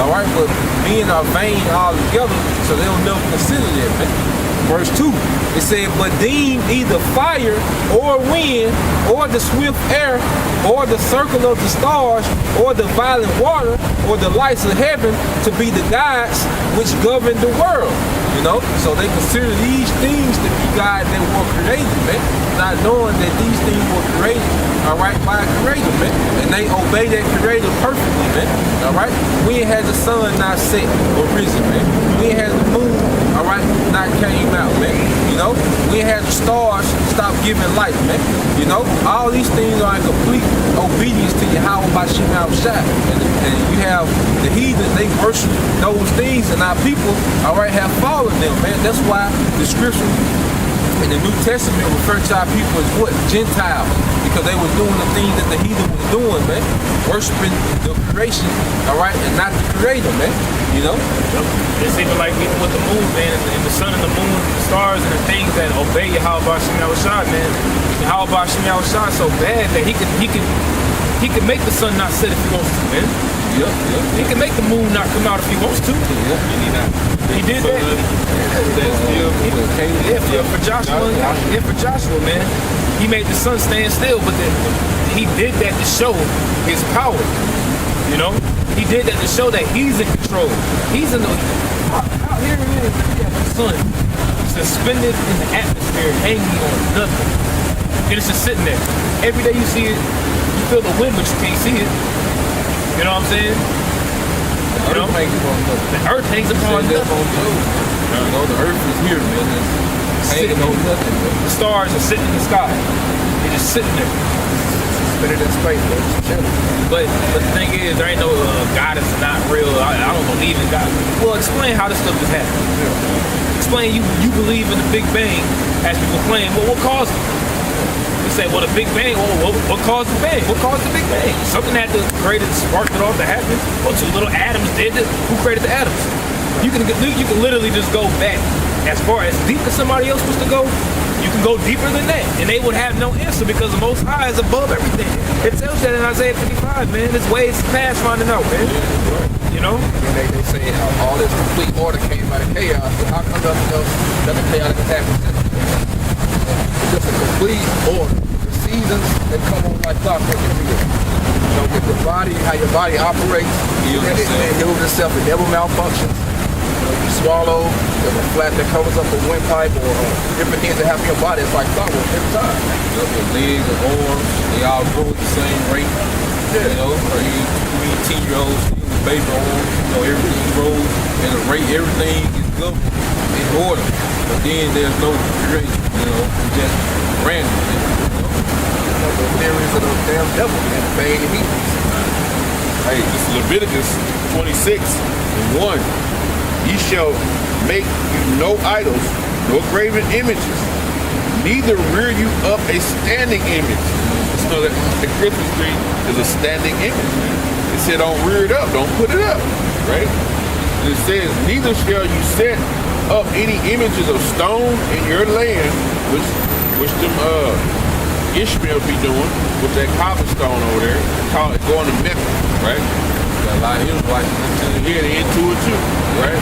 All right, but men are vain all together, so they don't never consider that, man. Verse 2, it said, but deem either fire or wind or the swift air or the circle of the stars or the violent water or the lights of heaven to be the gods which govern the world. You know, so they consider these things to be God that were created, man. Not knowing that these things were created, all right, by a creator, man. And they obey that creator perfectly, man. All right? When has the sun not set or risen, man? When has the moon, all right, not came out, man? You know? When has the stars stopped giving light, man? You know? All these things are in complete obedience to Yahweh Bashim Al-Shai. And you have the heathens, they worship those things, and our people, all right, have followed them, man. That's why the scripture in the New Testament refer to our people as what? Gentiles. Because they were doing the things that the heathen was doing, man. Worshiping the creation, all right, and not the creator, man. You know? It's even like even with the moon, man, and the sun and the moon, the stars and the things that obey Yahweh Bashim Al-Shai, man. Yahweh Bashim Al-Shai so bad that he can make the sun not set if he wants to, man. Yep. He can make the moon not come out if he wants to. He did that. For Joshua, man, he made the sun stand still, but then he did that to show his power. You know, he did that to show that he's in control. He's in the out here it is. The sun suspended in the atmosphere, hanging on nothing, and it's just sitting there. Every day you see it, you feel the wind, but you can't see it. You know what I'm saying? The earth hangs upon nothing. The earth hangs upon nothing. You know, the earth is here, man. It's hanging on nothing, man. The stars are sitting in the sky. They're just sitting there. Spinning in space, man. But the thing is, there ain't no God is not real. I don't believe in God. Well, explain how this stuff just happened. Yeah. Explain you believe in the Big Bang as people claim. Well, what caused it? Say, well, the Big Bang, what caused the bang? What caused the Big Bang? Something had to create it, spark it off to happen. Well, two little atoms did it. Who created the atoms? You can literally just go back as far as deep as somebody else was to go. You can go deeper than that, and they would have no answer because the Most High is above everything. It tells that in Isaiah 55, man. It's ways past finding out, man. You know? And they say how all this complete order came out of chaos. So how come nothing chaotic has happened? Just a complete order. The seasons, they come on like clockwork every year. You know, with your body, how your body operates, it heals itself, it never malfunctions. You know, you swallow, there's a flap that covers up a windpipe or different things that happen in your body. It's like clockwork every time. You know, your legs, your arms, they all grow at the same rate. Yeah. You know, 10-year-olds, the baby arms, you know, everything grows at a rate, everything is good in order. But then there's no creation. You know, just random. You know, the theories of those damn devils and vain heathens. Hey, this is Leviticus 26:1. Ye shall make you no idols, no graven images, neither rear you up a standing image. So that the Christmas tree is a standing image. It said don't rear it up, don't put it up, right? And it says, neither shall you set up any images of stone in your land, which them Ishmael be doing with that cobblestone over there, call it going to Mecca, right? Got a lot of Israelites yeah, they into it too, right?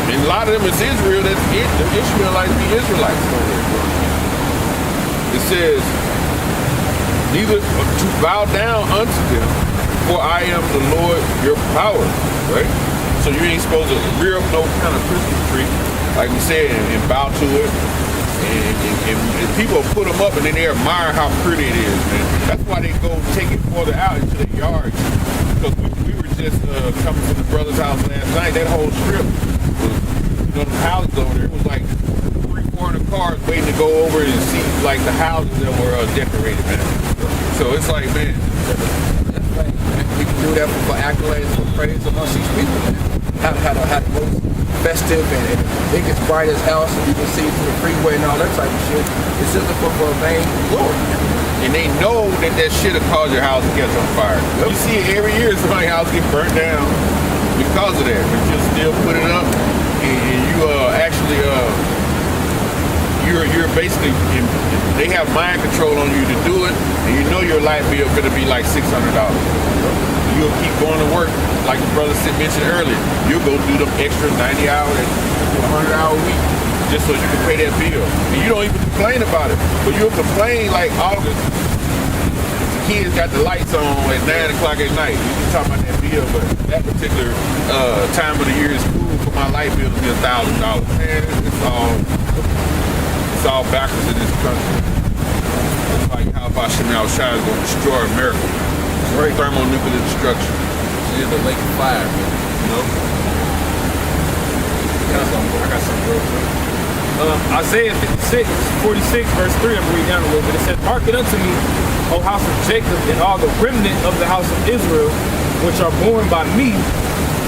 And a lot of them is Israel. That's it. The Ishmaelites be Israelites over there. It says, neither to bow down unto them, for I am the Lord your power, right? So you ain't supposed to rear up no kind of Christmas tree, like we said, and bow to it. And people put them up and then they admire how pretty it is, man. That's why they go take it further out into the yards. Because we were just coming to the brother's house last night. That whole strip was, you know, the houses over there. It was like 300-400 cars waiting to go over and see like the houses that were decorated, man. So it's like, man, we can do that for accolades, for praise amongst these people, man. Had the most festive and biggest, brightest house, and you can see through the freeway and all that type of shit. It's just for a vain glory. And they know that shit will cause your house to catch on fire. Yep. You see it every year, somebody's house get burnt down because of that. But you still put it up, and you actually you're basically they have mind control on you to do it, and you know your light bill gonna be like $600. You'll keep going to work like the brother mentioned earlier, you'll go do them extra 90 hours to 100 hour week just so you can pay that bill. And you don't even complain about it. But you'll complain like August, kids got the lights on at 9 o'clock at night. You can talk about that bill, but that particular time of the year is cool for my light bill to be $1,000. Man, it's all backwards in this country. It's like how about Shimon Al-Shai is going to destroy America. Right. Thermonuclear destruction. It's the lake of fire, man. You know? I got something real quick. Isaiah 56, 46, verse 3, I'm reading down a little bit. It said, "Hearken unto me, O house of Jacob, and all the remnant of the house of Israel, which are born by me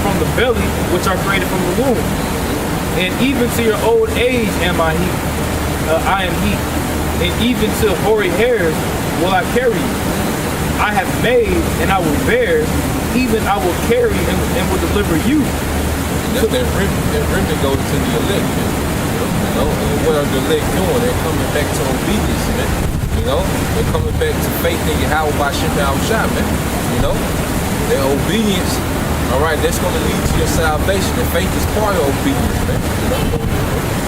from the belly, which are created from the womb. And even to your old age I am he. And even to hoary hairs will I carry you. I have made, and I will bear, even I will carry and will deliver you." That remnant goes to the elect, man. You know, and what are the elect doing? They're coming back to obedience, man. You know, they're coming back to faith in Yahweh by Shem Shah, man. You know, their obedience, all right, that's going to lead to your salvation. And faith is part of obedience, man. You know?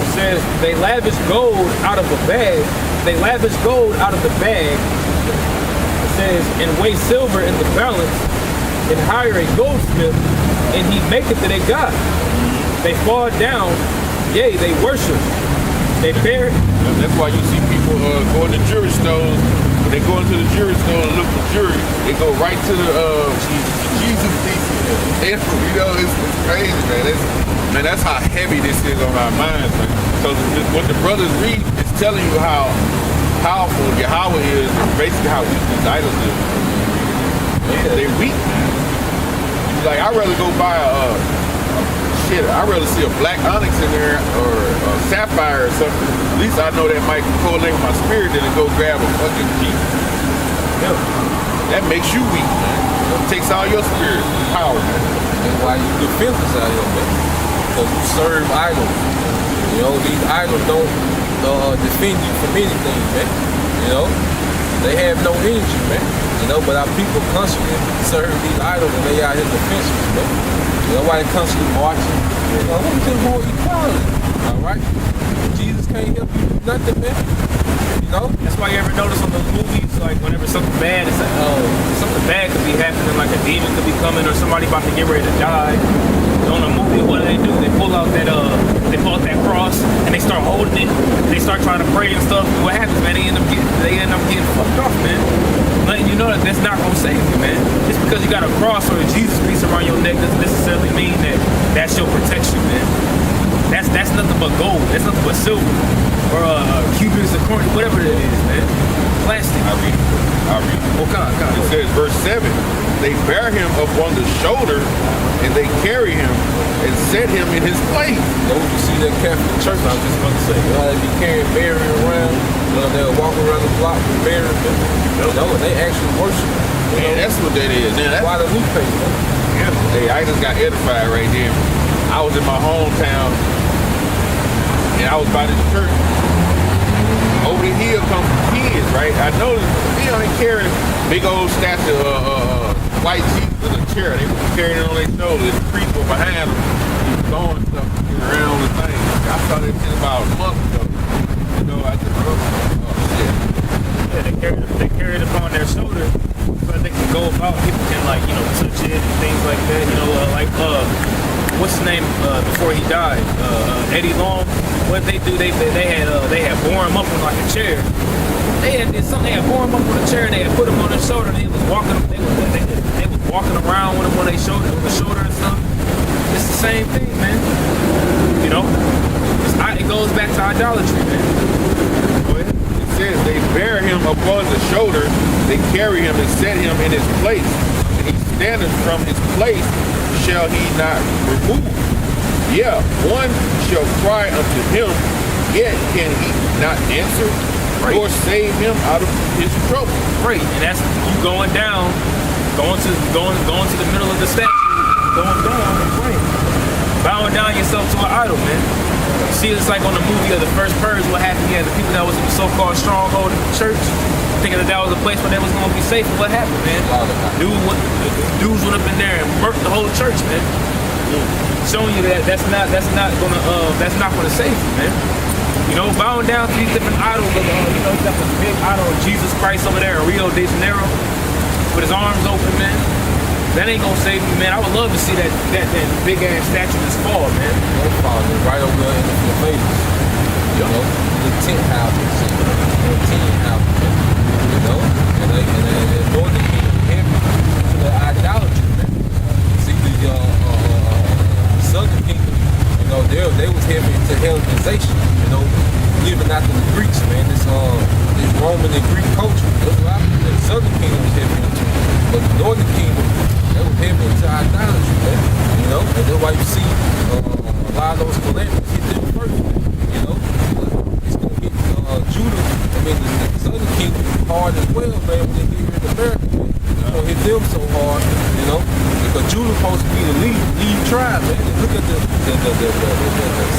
It says, "They lavish gold out of the bag. They lavish gold out of the bag." It says, "And weigh silver in the balance, and hire a goldsmith, and he maketh it a god. They fall down, yea, they worship. They bear." That's why you see people going to jury stores. When they go into the jury store and look for jury, they go right to the Jesus thesis. You know, it's crazy, man. That's how heavy this is on our minds, man. Because what the brothers read is telling you how powerful Yahweh is, and basically how weak these idols is. Yeah, they weak, man. Like, I'd rather go buy I'd rather see a black onyx in there or a sapphire or something. At least I know that might correlate with my spirit than to go grab a fucking Jeep. Yeah. That makes you weak, man. It takes all your spirit power, man. That's why you defenseless out here, man. Because you serve idols. You know, these idols don't defend you from anything, man. You know, they have no energy, man. You know, but our people constantly serve these idols and they out here defenseless, man. You know why they constantly marching? You know, what is more equality? All right? Jesus can't help you do nothing, man. You know? That's why you ever notice on those movies, like whenever something bad, it's like, oh, something bad could be happening, like a demon could be coming or somebody about to get ready to die. On a movie, what do? They pull out that cross and they start holding it. They start trying to pray and stuff. And what happens, man? They end up getting fucked off, man. Letting you know that that's not gonna save you, man. Just because you got a cross or a Jesus piece around your neck doesn't necessarily mean that that's your protection, man. That's nothing but gold. That's nothing but silver or Cuban zirconia, whatever it is, man. Plastic. I read it. Oh, God. It says, verse 7, "They bear him upon the shoulder, and they carry him and set him in his place." You know, you see that Catholic church, I was just about to say, you know, they be carrying Mary around, you know, they'll walk around the block with Mary, you know, and they actually worship. Man, that's what that is. Man, why the newspaper. Yeah. Hey, I just got edified right there. I was in my hometown, and I was by this church. Over the hill come kids, right? I noticed, you know, they carrying big old statue white Jesus in a chair. They were carrying it on their shoulders. The priest was behind them. He was throwing stuff around the thing. I saw that shit about a month ago. You know, I just shit. Yeah, they carry it upon their shoulder so that they can go about. People can, like, you know, touch it and things like that. You know, what's his name before he died? Eddie Long. What they do? They had bore him up on like a chair. They had bore him up on a chair and they had put him on their shoulder. And they was walking. They was walking around with him on their shoulder, on the shoulder and stuff. It's the same thing, man. You know, it goes back to idolatry, man. Go ahead. It says they bear him upon the shoulder, they carry him and set him in his place, and he standeth from his place shall he not remove. Yeah, one shall cry unto him, yet can he not answer, right, or save him out of his trouble. Right, and that's you going down, going to the middle of the statue, going down and praying, bowing down yourself to an idol, man. You see, it's like on the movie of the first Purge, what happened? You had the people that was in the so-called stronghold in the church. thinking that was a place where they was gonna be safe. What happened, man? Dudes went up in there and murked the whole church, man. Showing you that that's not gonna save you, man. You know, bowing down to these different idols of, you know, he's got this big idol of Jesus Christ over there in Rio de Janeiro with his arms open, man. That ain't gonna save you, man. I would love to see that big ass statue just fall, man. Right over there in the Vegas. You know, the tent houses, you know, and they Northern Kingdom heavy to the idolatry, man. See the Southern Kingdom, you know, they was heavy into Hellenization, you know, living after the Greeks, man. This Roman and Greek culture. That's what the Southern Kingdom was heavy into, but the Northern Kingdom, they were heavy into idolatry, man. You know, and that's why you see a lot of those calamities hit them first, you know. It's gonna hit Judah. I mean, the Southern Kingdom hard as well, man. When they get here in America, man. It's gonna hit them so hard, you know, because Judah's supposed to be the lead tribe, man. And look at the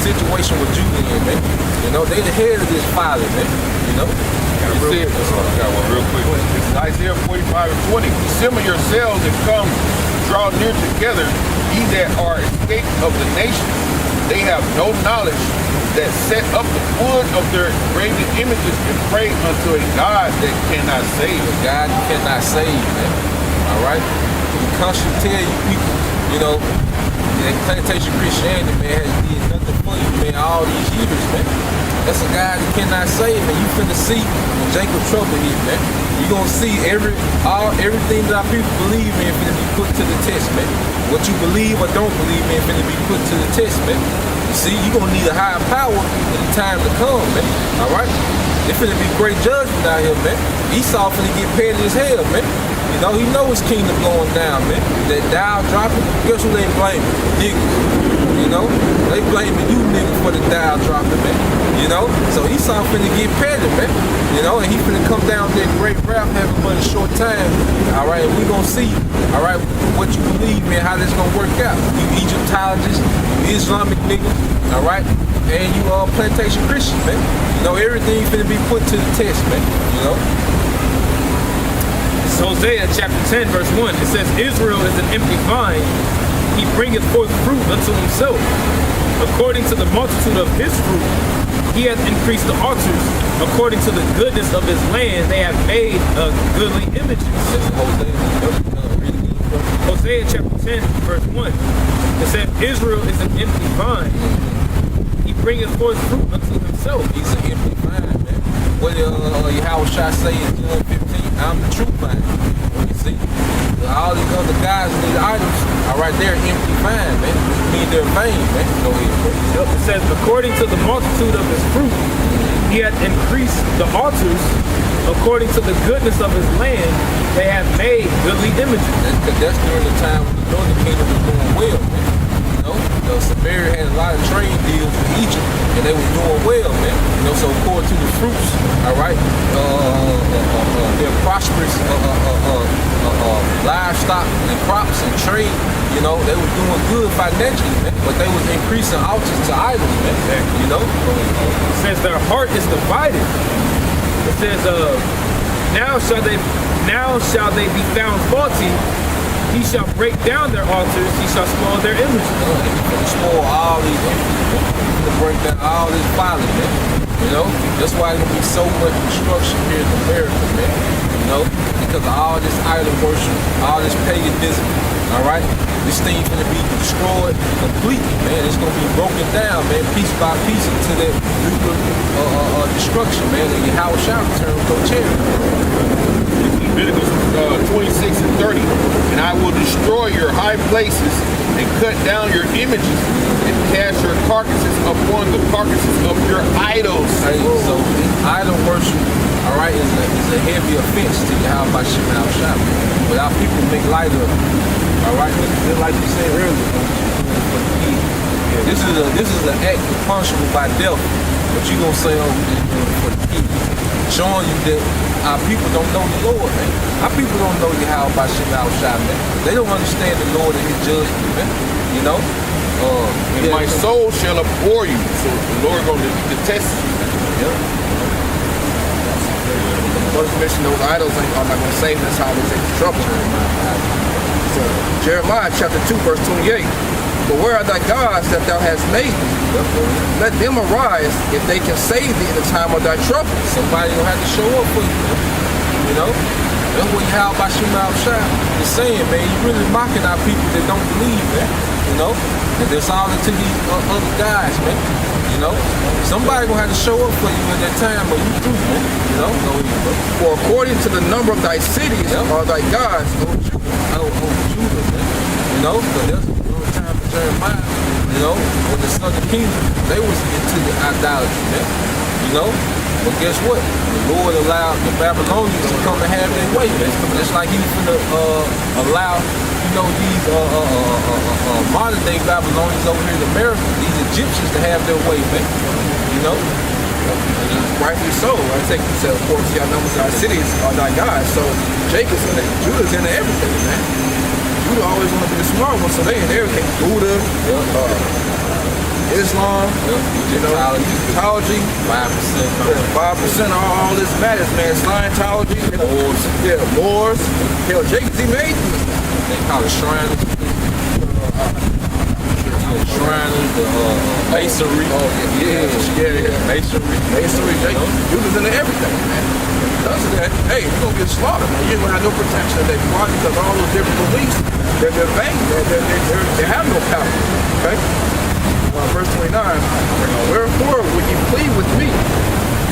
situation with Judah in, man. You know, they the head of this father, man. You know. I got one real quick. It's Isaiah 45:20. Assemble yourselves and come, draw near together, ye that are escaped of the nations. They have no knowledge, that set up the wood of their graven images and pray unto a God that cannot save. A God that cannot save, man. All right? We constantly tell you people, you know, that plantation Christianity, man, has did nothing for you, man, all these years, man. That's a God that cannot save, man. You finna see when Jacob trouble hit, man. You gonna see everything that our people believe in finna be put to the test, man. What you believe or don't believe in finna be put to the test, man. You see, you gonna need a higher power in the time to come, man. All right? It finna be great judgment out here, man. Esau finna get petty as hell, man. You know, he know his kingdom going down, man. That dial dropping, guess who they blaming? Niggas. You know? They blaming you niggas for the dial dropping, man. You know? So Esau finna get petty, man. You know, and he finna come down with that great rap having but a short time. All right, and we gonna see, all right, what you believe, man, how this gonna work out. You Egyptologists, you Islamic niggas, all right? And you plantation Christians, man. You know, everything finna be put to the test, man. You know? Hosea chapter 10 verse 1, it says, Israel is an empty vine, he bringeth forth fruit unto himself. According to the multitude of his fruit, he hath increased the altars. According to the goodness of his land, they have made goodly images. Hosea chapter 10 verse 1, it says, Israel is an empty vine, he bringeth forth fruit unto himself. He's an empty vine, man. What Yahushua say in John 15? I'm the true vine. You see, all these other guys and these idols are right there empty vine, man. Which means they're vain, man. Go ahead, bro. It says, according to the multitude of his fruit, he hath increased the altars. According to the goodness of his land, they have made goodly images. That's during the time when the Northern Kingdom was doing well, man. You know, Samaria had a lot of trade deals with Egypt, and they were doing well, man. You know, so according to the fruits, all right, their prosperous livestock and crops and trade, you know, they were doing good financially, man. But they was increasing altars to idols, man. You know, it says their heart is divided. It says, now shall they be found faulty. He shall break down their altars. He shall spoil their images. He's going to spoil all these images. He's going to break down all this folly, man. You know, that's why there's going to be so much destruction here in America, man. You know, because of all this idol worship, all this paganism. All right, this thing's going to be destroyed completely, man. It's going to be broken down, man, piece by piece into that nuclear destruction, man. And Yahushua return with no charity. Leviticus 26 and 30. And I will destroy your high places and cut down your images and cast your carcasses upon the carcasses of your idols. Hey, so idol worship, all right, is a heavy offense to Yahushua. But our people make light of it. All right, just like you said earlier, for the kid. Yeah, this is an act punishable by death. But you gonna say, for the kid, showing you that our people don't know the Lord, man. Our people don't know Yahushua, man. They don't understand the Lord and His judgment, man. You know. And my soul shall abhor you, so the Lord gonna detest you. Yeah. First mention those idols are not going to save us. How they take the trouble. So, Jeremiah chapter 2 verse 28. But where are thy gods that thou hast made? Let them arise if they can save thee in the time of thy trouble. Somebody gonna have to show up for you, man. You know? That's what Yahweh Bashim Al-Shah is saying, man. You really mocking our people that don't believe, man. You know? And there's all into these other guys, man. You know? Somebody gonna have to show up for you in that time, but you too, man. You know? Go ahead, bro. For according to the number of thy cities are thy gods, O Judah, man. You know? So there's a time for Jeremiah, you know, when the southern kingdom, they was into the idolatry, man. You know? But guess what? The Lord allowed the Babylonians to come and have their way, man. Just like he's gonna allow, you know, these modern day Babylonians over here in America, these Egyptians to have their way, man. You know? rightfully so. I think so, of course, y'all numbers our cities are thy gods. So Jacob's in it, Judah's into everything, man. Judah always want to be the smart one, so they in everything. Buddha, Islam, you know, Egyptology, 5% of all this matters, man. Scientology, Moors. Hell, Jacob's, he made them. They call it Shriners. Shriners, masonry. Oh, yeah. Masonry, Jacob. Judah's into everything, man. Because of that, hey, you're going to get slaughtered, man. You ain't going to have no protection today. Why? Because all those different beliefs, they're vain. They have no power, okay? Verse 29, wherefore would ye plead with me?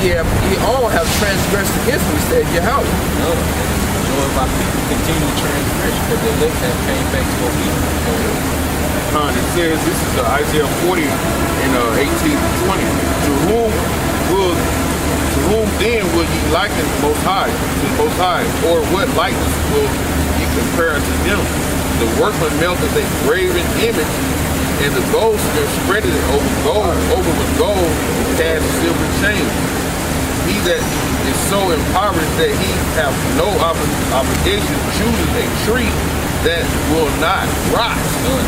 Ye all have transgressed against me, said Yahweh. No, if my people continue to transgress, because they lips have came back to me. It says, this is Isaiah 40 and 18 to 20. To whom then will ye liken the Most High, to the Most High, or what likeness will ye compare unto them? The workman melteth a graven image, and the goldsmith spreaded it over with gold, cast silver chain. He that is so impoverished that he have no obligation chooses a tree that will not rot.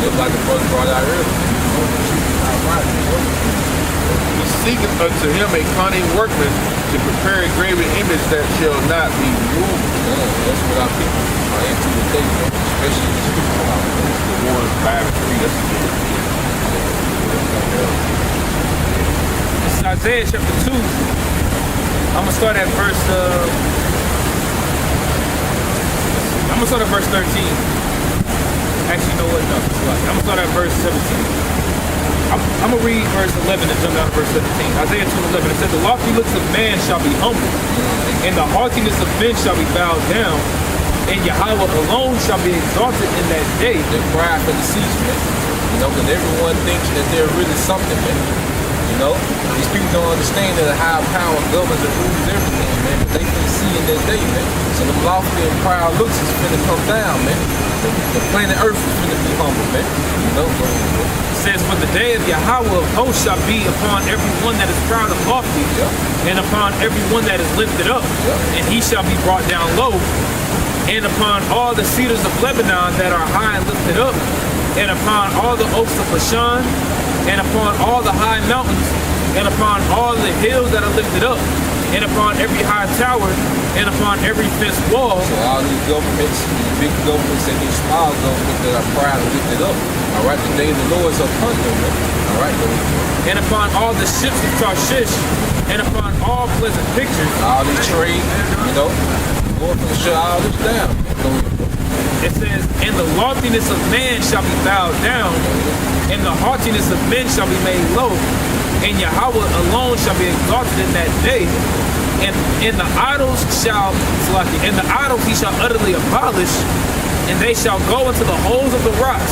Just like the brother brought out earlier. He seeketh unto him a cunning workman to prepare a graven image that shall not be moved. That's what our people are into today, especially the people out there. The 1, 5, 3, that's good. This is Isaiah chapter 2. I'm gonna start at verse 13. Actually, you know what? No, I'm gonna start at verse 17. I'm gonna read verse 11 and jump down to verse 17. Isaiah 2:11. It says, "The lofty looks of man shall be humbled, and the haughtiness of men shall be bowed down, and Yahweh alone shall be exalted in that day." They cry for the season, man. You know, because everyone thinks that they're really something, man. You know, these people don't understand that a higher power governs and rules everything, man. But they can see in their day, man. So the lofty and proud looks is finna come down, man. The planet Earth is finna be humble, man. You know, It says, "For the day of Yahweh of hosts shall be upon every one that is proud and lofty, and upon every one that is lifted up, and he shall be brought down low, and upon all the cedars of Lebanon that are high and lifted up, and upon all the oaks of Bashan, and upon all the high mountains, and upon all the hills that are lifted up, and upon every high tower, and upon every fenced wall." so all these governments, these big governments and these small governments that are proud and lifted up, all right, the day of the Lord is upon them, man. All right, "And upon all the ships of Tarshish, and upon all pleasant pictures." all these trade, you know, Lord will shut all this down. It says, "And the loftiness of man shall be bowed down, and the haughtiness of men shall be made low, and Yahweh alone shall be exalted in that day. And the idols he shall utterly abolish, and they shall go into the holes of the rocks,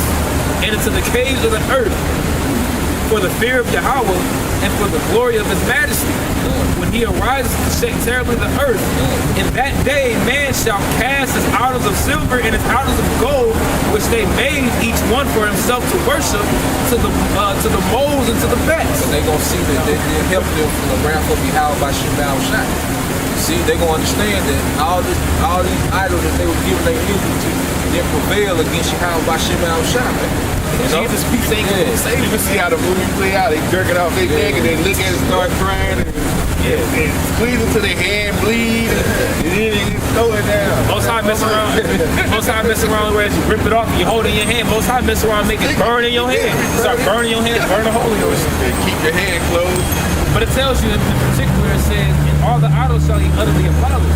and into the caves of the earth, for the fear of Yahweh, and for the glory of his majesty, when he arises to shake terribly the earth. In that day man shall cast his idols of silver and his idols of gold, which they made each one for himself to worship, to the moles and to the bats." And they gonna see that they help them from the wrath of Yahweh by Shemal Shai. See, they gonna understand that all these idols that they were giving their image to, they prevail against Yahweh by Shemal Shai, man. You know? Jesus peace ain't gonna save You you. can see how the movie play out. They jerk it off their neck and they look at it, start crying, and squeeze it to their hand, bleed, and then they throw it down. Most High mess around. Most High mess around where you rip it off and you hold it in your hand. Most High mess around, make it burn in your hand. Start burning your hand, burn a hole in your hand. And keep your hand closed. But it tells you in particular, it says, in all the idols shall he utterly abolish.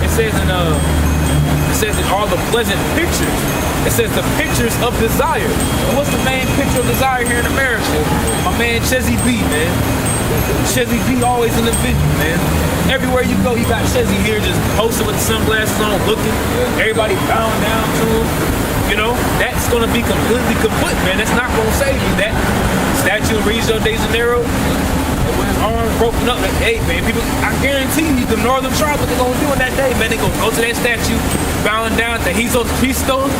It says in all the pleasant pictures. It says the pictures of desire. And what's the main picture of desire here in America? My man Chezzy B, man. Chezzy B always in the video, man. Everywhere you go, you got Chezzy here just posting with the sunglasses on, looking. Everybody bowing down to him. You know, that's gonna be completely kaput, man. That's not gonna save you. That statue in Rio de Janeiro, with his arms broken up, like, hey man, people, I guarantee you, the Northern Tribe, what they're gonna do on that day, man, they gonna go to that statue, bowing down to Jesus Christos,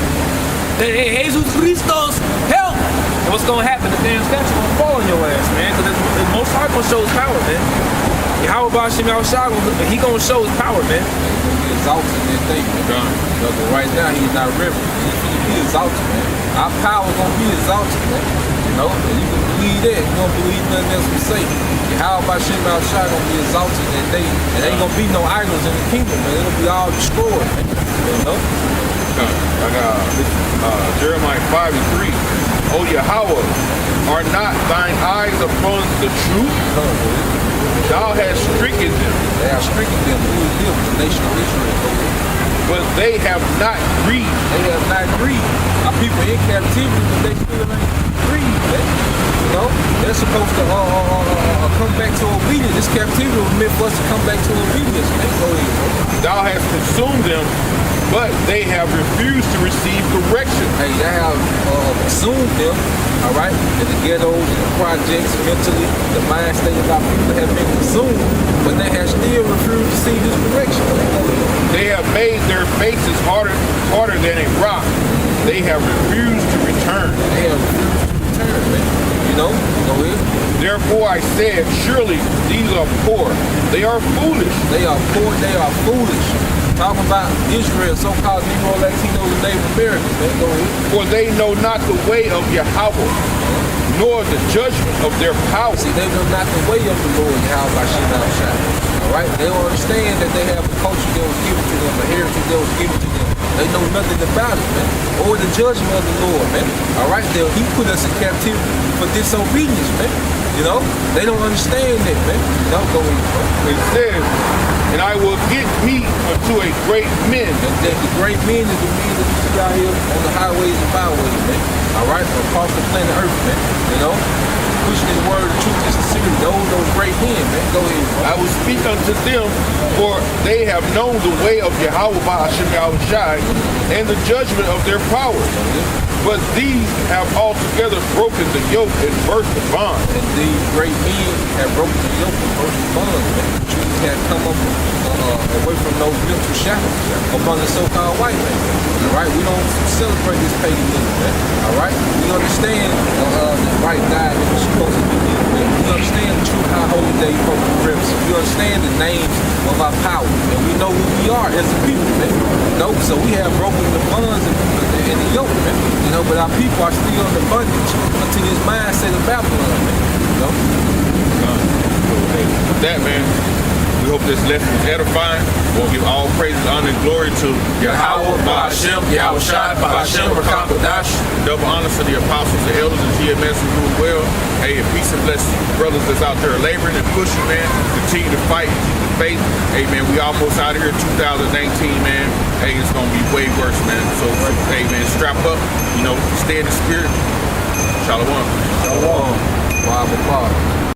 hey, Jesus Christos, help! And what's gonna happen? The damn statue gonna fall on your ass, man, because the Most High gonna show his power, man. Yahweh Bashim Yahushua, he gonna show his power, man. He exalted in that day, man. But right now, he's not reverent. He exalted, man. Our power gonna be exalted, man. You know, and you can believe that. You don't believe nothing else we say. How about Shem Al-Shai gonna be exalted that day? And ain't gonna be no idols in the kingdom, man. It'll be all destroyed, man. You know? I got Jeremiah 5:3. O Yahweh, are not thine eyes upon the truth? Thou hast stricken them. They have stricken them. Who is them? The nation of Israel. But they have not grieved. They have not grieved. Our people in captivity, but they still ain't grieved, man. You know? They're supposed to come back to obedience. This captivity was meant for us to come back to obedience, man. Go ahead, bro. Thou hast consumed them, but they have refused to receive correction. Hey, they have consumed them, all right, in the ghettos, in the projects, mentally, the mind state of our people have been consumed, but they have still refused to see this correction. They have made their faces harder than a rock. They have refused to return. They have refused to return, man. You know, go ahead. Therefore I said, surely these are poor. They are foolish. They are poor, they are foolish. Talking about Israel, so-called Negro, Latinos, and Native Americans, man. Go ahead. For they know not the way of Yahweh, nor the judgment of their power. See, they know not the way of the Lord, Yahweh Bashim Al-Shai. All right? They don't understand that they have a culture that was given to them, a heritage that was given to them. They know nothing about it, man. Or the judgment of the Lord, man. All right? He put us in captivity for disobedience, man. You know? They don't understand that, man. You know, go ahead. It says, and I will get me unto a great men. The great men is the men that you see out here on the highways and byways, man. All right? Across the planet Earth, man. You know? Pushing his word of truth and sincerity. Those great men, man. Go ahead, bro. I will speak unto them, for they have known the way of Yahweh Ba'ashem Yahushai and the judgment of their power. But these have altogether broken the yoke and burst the bond. And these great men have broken the yoke and burst the bonds, man. The truth have come up away from those mental shackles upon the so-called white man. All right? We don't celebrate this paganism, man. All right? We understand the right God that we're supposed to be living, man. We understand the true high holy day supposed to be represented. We understand the names of our power. And we know who we are as a people, man. You know? So we have broken the bonds and the yoke, man. You know, but our people are still in the bondage unto this mindset of Babylon, man. You know? With that, man, we hope this lesson is edifying. We'll give all praises, honor, and glory to Yahweh, Ba'ashem, Yahushai, Ba'ashem, Rakam double honor to the apostles, the elders, and GMS who do it well. Hey, and peace and blessings to brothers that's out there laboring and pushing, man. Continue to fight, keep the faith. Hey, man, we almost out of here 2019, man. Hey, it's going to be way worse, man. So, hey, man, strap up, you know, stay in the spirit. Shalom. Shalom. Wow,